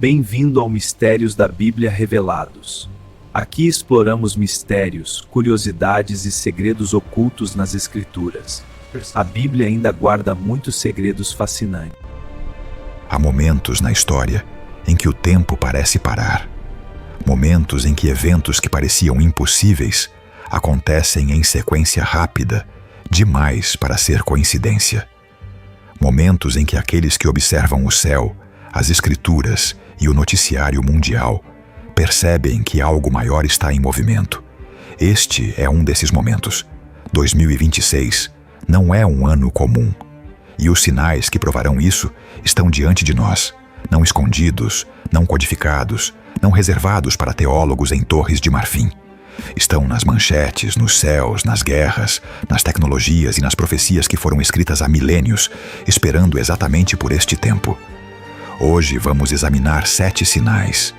Bem-vindo ao Mistérios da Bíblia Revelados. Aqui exploramos mistérios, curiosidades e segredos ocultos nas Escrituras. A Bíblia ainda guarda muitos segredos fascinantes. Há momentos na história em que o tempo parece parar. Momentos em que eventos que pareciam impossíveis acontecem em sequência rápida, demais para ser coincidência. Momentos em que aqueles que observam o céu, as Escrituras e o noticiário mundial percebem que algo maior está em movimento. Este é um desses momentos. 2026 não é um ano comum. E os sinais que provarão isso estão diante de nós, não escondidos, não codificados, não reservados para teólogos em torres de marfim. Estão nas manchetes, nos céus, nas guerras, nas tecnologias e nas profecias que foram escritas há milênios, esperando exatamente por este tempo. Hoje vamos examinar 7 sinais,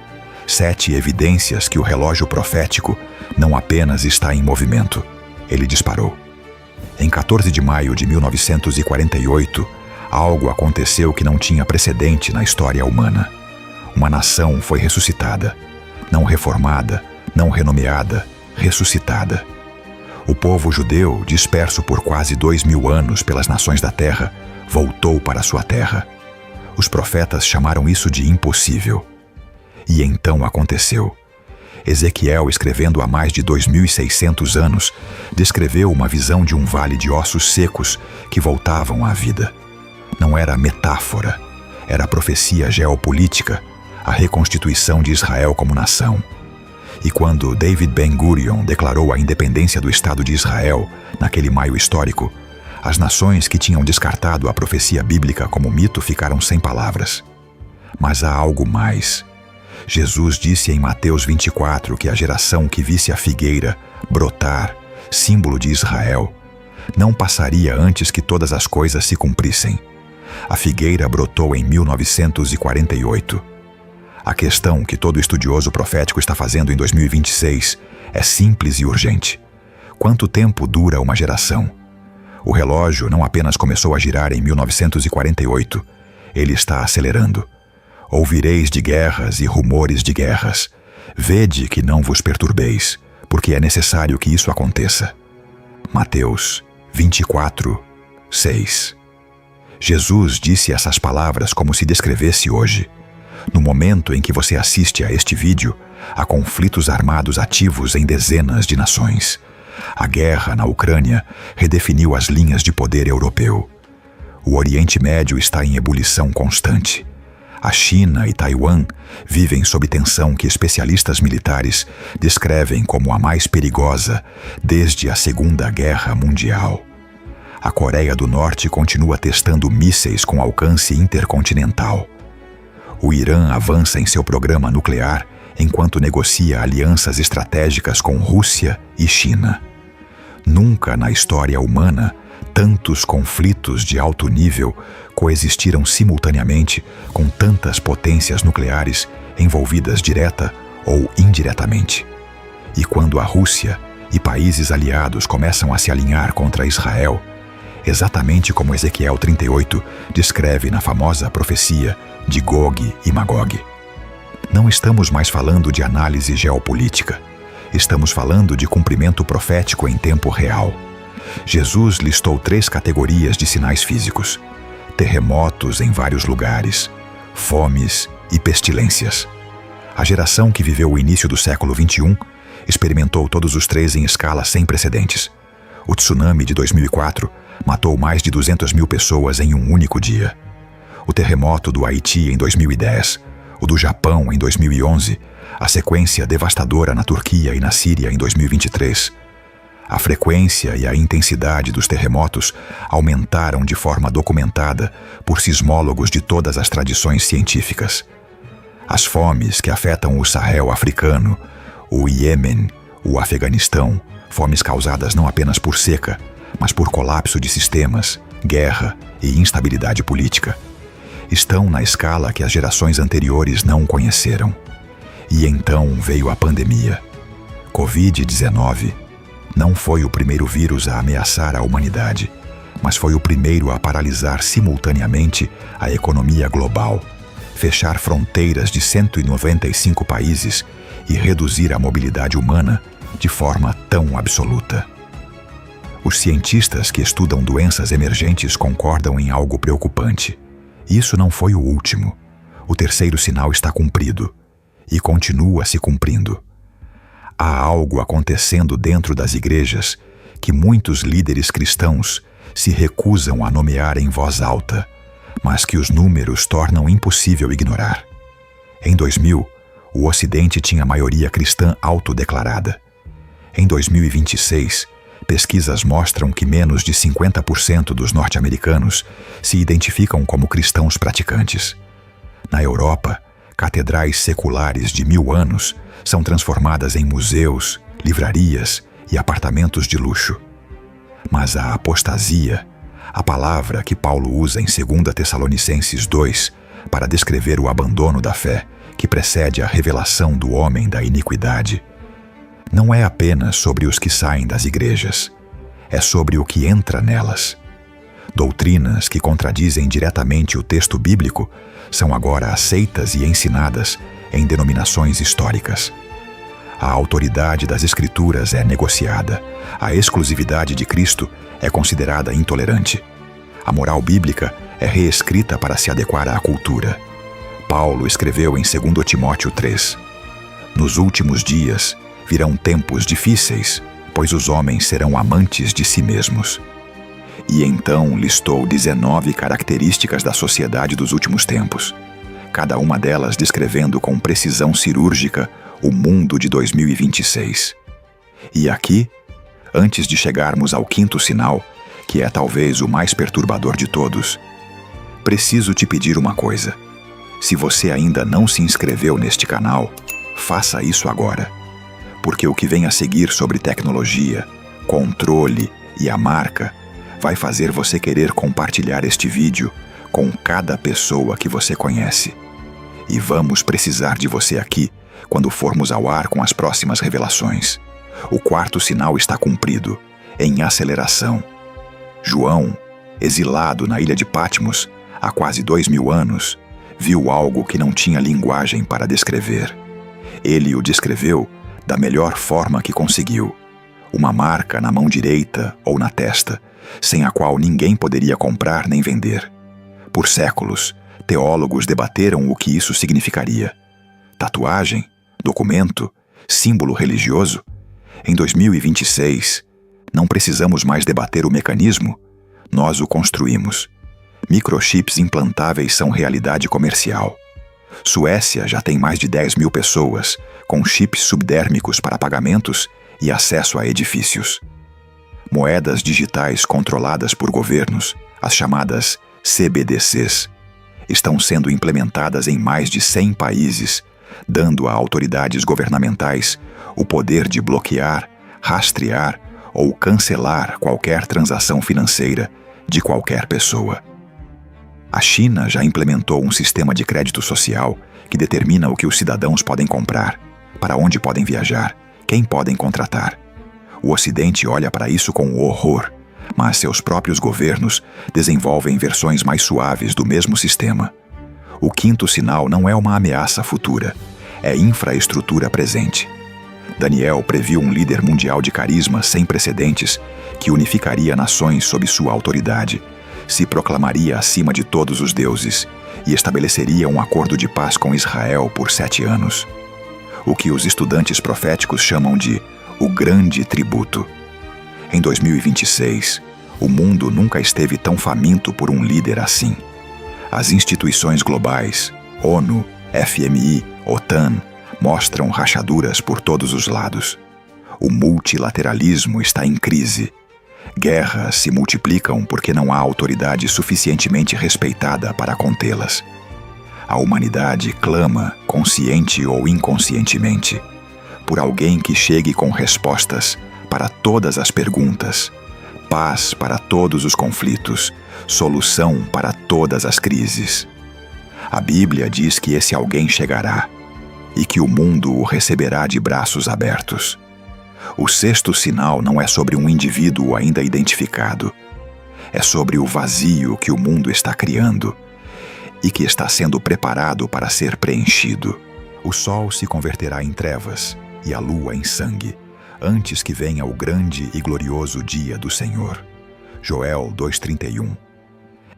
7 evidências que o relógio profético não apenas está em movimento, ele disparou. Em 14 de maio de 1948, algo aconteceu que não tinha precedente na história humana. Uma nação foi ressuscitada, não reformada, não renomeada, ressuscitada. O povo judeu, disperso por quase 2000 anos pelas nações da terra, voltou para sua terra. Os profetas chamaram isso de impossível. E então aconteceu. Ezequiel, escrevendo há mais de 2600 anos, descreveu uma visão de um vale de ossos secos que voltavam à vida. Não era metáfora, era profecia geopolítica, a reconstituição de Israel como nação. E quando David Ben-Gurion declarou a independência do Estado de Israel, naquele maio histórico, as nações que tinham descartado a profecia bíblica como mito ficaram sem palavras. Mas há algo mais. Jesus disse em Mateus 24 que a geração que visse a figueira brotar, símbolo de Israel, não passaria antes que todas as coisas se cumprissem. A figueira brotou em 1948. A questão que todo estudioso profético está fazendo em 2026 é simples e urgente. Quanto tempo dura uma geração? O relógio não apenas começou a girar em 1948, ele está acelerando. Ouvireis de guerras e rumores de guerras. Vede que não vos perturbeis, porque é necessário que isso aconteça. Mateus 24, 6. Jesus disse essas palavras como se descrevesse hoje. No momento em que você assiste a este vídeo, há conflitos armados ativos em dezenas de nações. A guerra na Ucrânia redefiniu as linhas de poder europeu. O Oriente Médio está em ebulição constante. A China e Taiwan vivem sob tensão que especialistas militares descrevem como a mais perigosa desde a Segunda Guerra Mundial. A Coreia do Norte continua testando mísseis com alcance intercontinental. O Irã avança em seu programa nuclear enquanto negocia alianças estratégicas com Rússia e China. Nunca na história humana tantos conflitos de alto nível coexistiram simultaneamente com tantas potências nucleares envolvidas direta ou indiretamente. E quando a Rússia e países aliados começam a se alinhar contra Israel, exatamente como Ezequiel 38 descreve na famosa profecia de Gog e Magog. Não estamos mais falando de análise geopolítica. Estamos falando de cumprimento profético em tempo real. Jesus listou 3 categorias de sinais físicos: terremotos em vários lugares, fomes e pestilências. A geração que viveu o início do século XXI experimentou todos os 3 em escala sem precedentes. O tsunami de 2004 matou mais de 200.000 pessoas em um único dia. O terremoto do Haiti em 2010, o do Japão em 2011, a sequência devastadora na Turquia e na Síria em 2023. A frequência e a intensidade dos terremotos aumentaram de forma documentada por sismólogos de todas as tradições científicas. As fomes que afetam o Sahel africano, o Iêmen, o Afeganistão, fomes causadas não apenas por seca, mas por colapso de sistemas, guerra e instabilidade política, estão na escala que as gerações anteriores não conheceram. E então veio a pandemia. Covid-19 não foi o primeiro vírus a ameaçar a humanidade, mas foi o primeiro a paralisar simultaneamente a economia global, fechar fronteiras de 195 países e reduzir a mobilidade humana de forma tão absoluta. Os cientistas que estudam doenças emergentes concordam em algo preocupante. Isso não foi o último. O terceiro sinal está cumprido e continua se cumprindo. Há algo acontecendo dentro das igrejas que muitos líderes cristãos se recusam a nomear em voz alta, mas que os números tornam impossível ignorar. Em 2000, o Ocidente tinha maioria cristã autodeclarada. Em 2026, pesquisas mostram que menos de 50% dos norte-americanos se identificam como cristãos praticantes. Na Europa, catedrais seculares de 1000 anos são transformadas em museus, livrarias e apartamentos de luxo. Mas a apostasia, a palavra que Paulo usa em 2 Tessalonicenses 2 para descrever o abandono da fé que precede a revelação do homem da iniquidade, não é apenas sobre os que saem das igrejas, é sobre o que entra nelas. Doutrinas que contradizem diretamente o texto bíblico são agora aceitas e ensinadas em denominações históricas. A autoridade das Escrituras é negociada, a exclusividade de Cristo é considerada intolerante. A moral bíblica é reescrita para se adequar à cultura. Paulo escreveu em 2 Timóteo 3: Nos últimos dias virão tempos difíceis, pois os homens serão amantes de si mesmos. E então listou 19 características da sociedade dos últimos tempos, cada uma delas descrevendo com precisão cirúrgica o mundo de 2026. E aqui, antes de chegarmos ao quinto sinal, que é talvez o mais perturbador de todos, preciso te pedir uma coisa. Se você ainda não se inscreveu neste canal, faça isso agora, porque o que vem a seguir sobre tecnologia, controle e a marca vai fazer você querer compartilhar este vídeo com cada pessoa que você conhece. E vamos precisar de você aqui quando formos ao ar com as próximas revelações. O quarto sinal está cumprido, em aceleração. João, exilado na ilha de Patmos há quase 2000 anos, viu algo que não tinha linguagem para descrever. Ele o descreveu da melhor forma que conseguiu: uma marca na mão direita ou na testa, sem a qual ninguém poderia comprar nem vender. Por séculos, teólogos debateram o que isso significaria. Tatuagem? Documento? Símbolo religioso? Em 2026, não precisamos mais debater o mecanismo, nós o construímos. Microchips implantáveis são realidade comercial. Suécia já tem mais de 10.000 pessoas com chips subdérmicos para pagamentos e acesso a edifícios. Moedas digitais controladas por governos, as chamadas CBDCs, estão sendo implementadas em mais de 100 países, dando a autoridades governamentais o poder de bloquear, rastrear ou cancelar qualquer transação financeira de qualquer pessoa. A China já implementou um sistema de crédito social que determina o que os cidadãos podem comprar, para onde podem viajar, quem podem contratar. O Ocidente olha para isso com horror, mas seus próprios governos desenvolvem versões mais suaves do mesmo sistema. O quinto sinal não é uma ameaça futura, é infraestrutura presente. Daniel previu um líder mundial de carisma sem precedentes que unificaria nações sob sua autoridade, se proclamaria acima de todos os deuses e estabeleceria um acordo de paz com Israel por 7 anos. O que os estudantes proféticos chamam de o grande tributo. Em 2026, o mundo nunca esteve tão faminto por um líder assim. As instituições globais, ONU, FMI, OTAN, mostram rachaduras por todos os lados. O multilateralismo está em crise. Guerras se multiplicam porque não há autoridade suficientemente respeitada para contê-las. A humanidade clama, consciente ou inconscientemente, por alguém que chegue com respostas para todas as perguntas, paz para todos os conflitos, solução para todas as crises. A Bíblia diz que esse alguém chegará e que o mundo o receberá de braços abertos. O sexto sinal não é sobre um indivíduo ainda identificado. É sobre o vazio que o mundo está criando. e que está sendo preparado para ser preenchido. O sol se converterá em trevas e a lua em sangue, antes que venha o grande e glorioso dia do Senhor. Joel 2:31.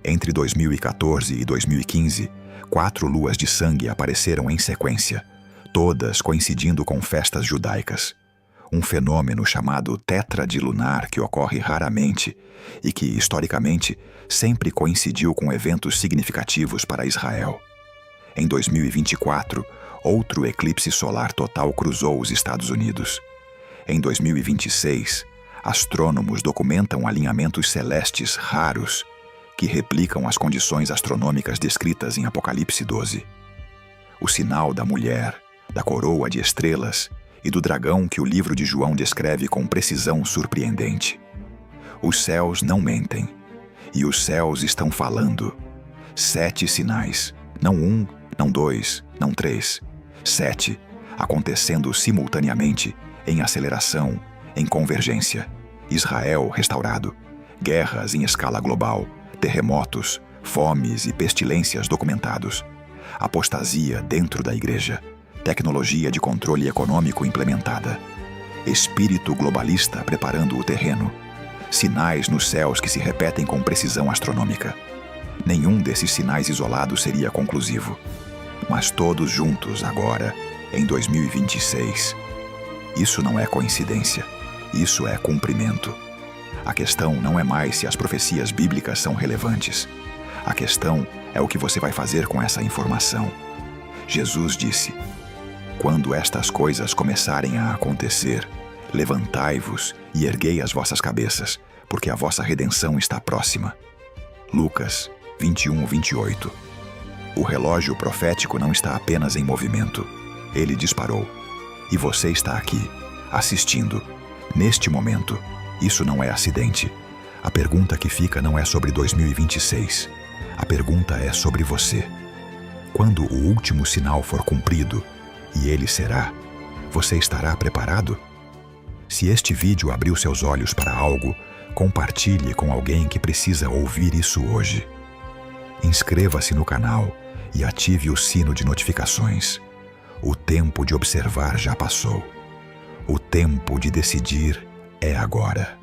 Entre 2014 e 2015, 4 luas de sangue apareceram em sequência, todas coincidindo com festas judaicas. Um fenômeno chamado tétrade lunar que ocorre raramente e que, historicamente, sempre coincidiu com eventos significativos para Israel. Em 2024, outro eclipse solar total cruzou os Estados Unidos. Em 2026, astrônomos documentam alinhamentos celestes raros que replicam as condições astronômicas descritas em Apocalipse 12. O sinal da mulher, da coroa de estrelas e do dragão que o livro de João descreve com precisão surpreendente. Os céus não mentem, e os céus estão falando. 7 sinais, não 1, não 2, não 3. 7, acontecendo simultaneamente, em aceleração, em convergência. Israel restaurado, guerras em escala global, terremotos, fomes e pestilências documentados, apostasia dentro da igreja, tecnologia de controle econômico implementada, espírito globalista preparando o terreno, sinais nos céus que se repetem com precisão astronômica. Nenhum desses sinais isolados seria conclusivo, mas todos juntos agora, em 2026. Isso não é coincidência, isso é cumprimento. A questão não é mais se as profecias bíblicas são relevantes. A questão é o que você vai fazer com essa informação. Jesus disse: "Quando estas coisas começarem a acontecer, levantai-vos e erguei as vossas cabeças, porque a vossa redenção está próxima." Lucas 21:28. O relógio profético não está apenas em movimento. Ele disparou. E você está aqui, assistindo, neste momento. Isso não é acidente. A pergunta que fica não é sobre 2026. A pergunta é sobre você. Quando o último sinal for cumprido, e ele será, você estará preparado? Se este vídeo abriu seus olhos para algo, compartilhe com alguém que precisa ouvir isso hoje. Inscreva-se no canal e ative o sino de notificações. O tempo de observar já passou. O tempo de decidir é agora.